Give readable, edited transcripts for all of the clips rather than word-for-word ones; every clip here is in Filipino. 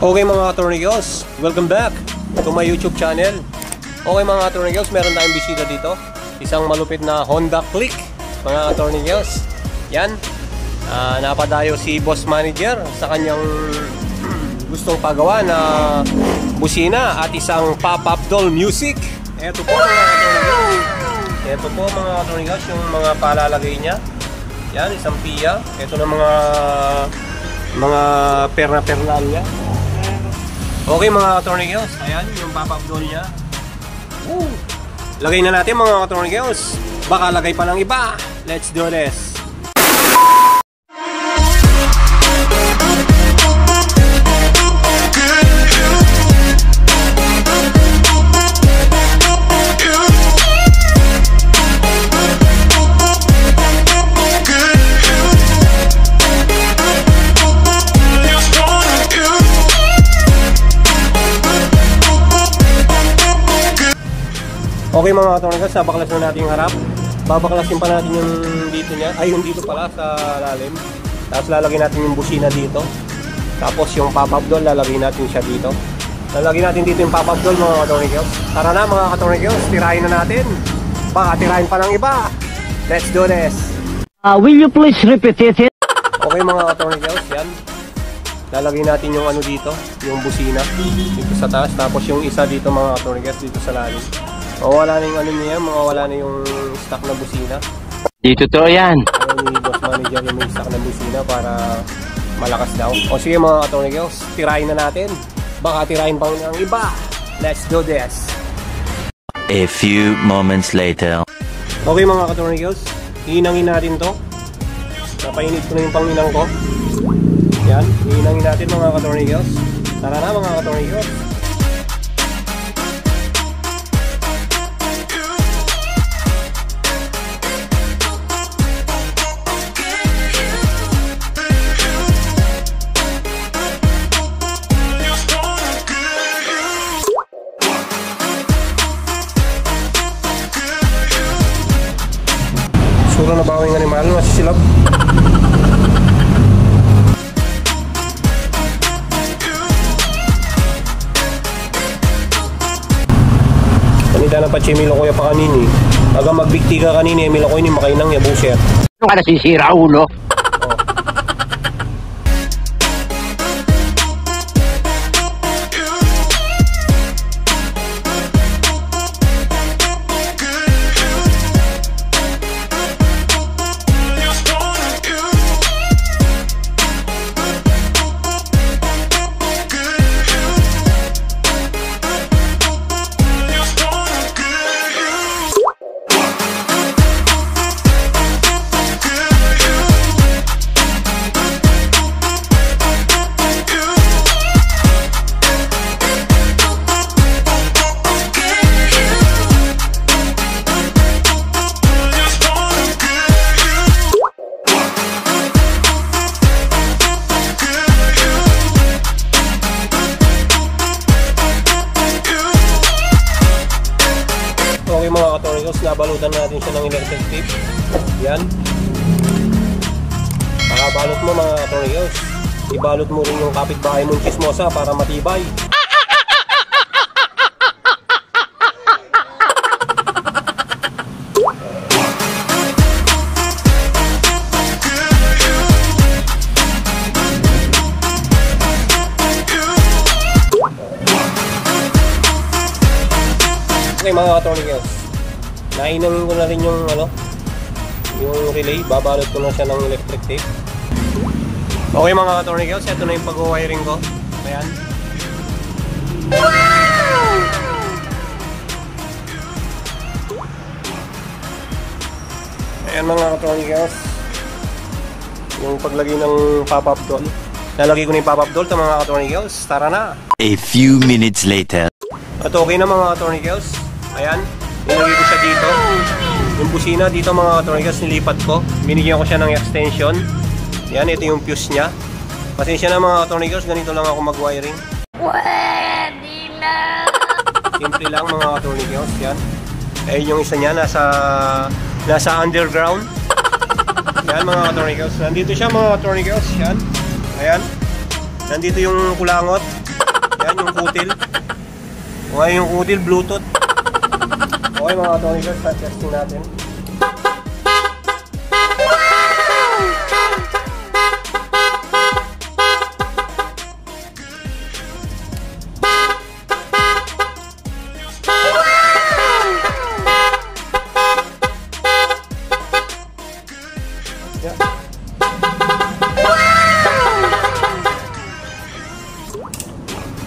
Okay mga katornigos, welcome back to my YouTube channel. Okay mga katornigos, meron tayong bisita dito. Isang malupit na Honda Click mga katornigos. Yan, napadayo si boss manager sa kanyang gustong pagawa na busina at isang pop-up doll music. Ito po mga katornigos. Ito po mga katornigos, yung mga palalagay niya. Yan, isang piya. Ito na mga perna-pernal niya. Okay mga katornigos, ayan yung pop-up doll niya. Lagay na natin mga katornigos. Baka lagay pa ng iba. Let's do this. Okay mga katornigos, nabaklas na natin yung harap. Babaklasin pa natin yung dito niya. Ay, yung dito pala sa lalim. Tapos lalagyan natin yung busina dito. Tapos yung pop-up doll, lalagyan natin siya dito. Lalagyan natin dito yung pop-up doll mga katornigos. Tara na mga katornigos, tirahin na natin. Baka tirahin pa ng iba. Let's do this. Will you please repeat it? Okay mga katornigos, yan. Lalagyan natin yung ano dito, yung busina dito sa taas. Tapos yung isa dito mga katornigos, dito sa lalim. Mawala na yung ano niya, mawala na yung stock na busina. Dito to yan. Ayaw ni boss manager yung may stock na busina para malakas daw. O sige mga katornigos, tirahin na natin. Baka tirahin pa ng iba. Let's do this. A few moments later. Okay mga katornigos, hihinangin natin to. Napainit ko na yung panginang ko. Yan, hihinangin natin mga katornigos. Tara na mga katornigos. Suro na ba yung animal? Masisilab. Kanida na pa chimilo ko ya pa kanini. Aga magbikti ka kanini, emilo ko ini makainang ya buset. Ano ka nasisira, ulo? Okay mga katornigos, nabalutan natin siya ng electric tape. Yan. Pakabalot mo mga katornigos, ibalot mo rin yung kapitbahay mong chismosa para matibay. Okay mga katornigos, nainangin ko na rin yung yung relay, babalot ko na siya ng electric tape. Okay mga katornigos, ito na yung pag-wiring ko. Ayan. Ayan mga katornigos, yung paglagay ng pop-up doll. Nalagay ko na yung pop-up doll ito mga katornigos. Tara na. A few minutes later. At okay na mga katornigos. Ayan, nilagay ko siya dito. Yung busina dito mga katornigos, nilipat ko. Binigyan ko siya ng extension. Yan, ito yung fuse niya. Pasensya na mga katornigos, ganito lang ako mag-wiring. Pwede na! Simple lang mga katornigos, yan. Eh yung isa niya nasa underground. Yan mga katornigos. Nandito siya mga katornigos. Yan. Ayan. Nandito yung kulangot. Yan yung kutil. Okay, yung kutil, Bluetooth. Okay mga Tony Girls, testing natin. Yeah.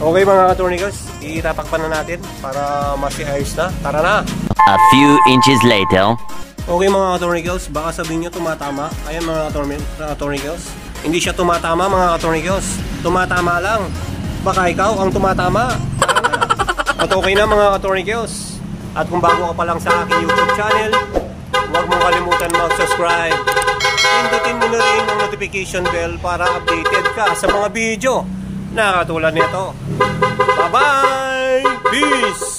Okay mga Tony Girls, itatakpan na natin para masi-ayos na. Tara na! A few inches later. Okay mga Attorney Girls, baka sabihin nyo tumatama. Ayan mga Attorney Girls, hindi siya tumatama mga Attorney Girls. Tumatama lang. Baka ikaw ang tumatama. At okay na mga Attorney Girls. At kung bago ka pa lang sa aking YouTube channel, huwag mong kalimutan mag-subscribe. Pindutin mo na rin ang notification bell para updated ka sa mga video na katulad nito. Bye-bye! Peace!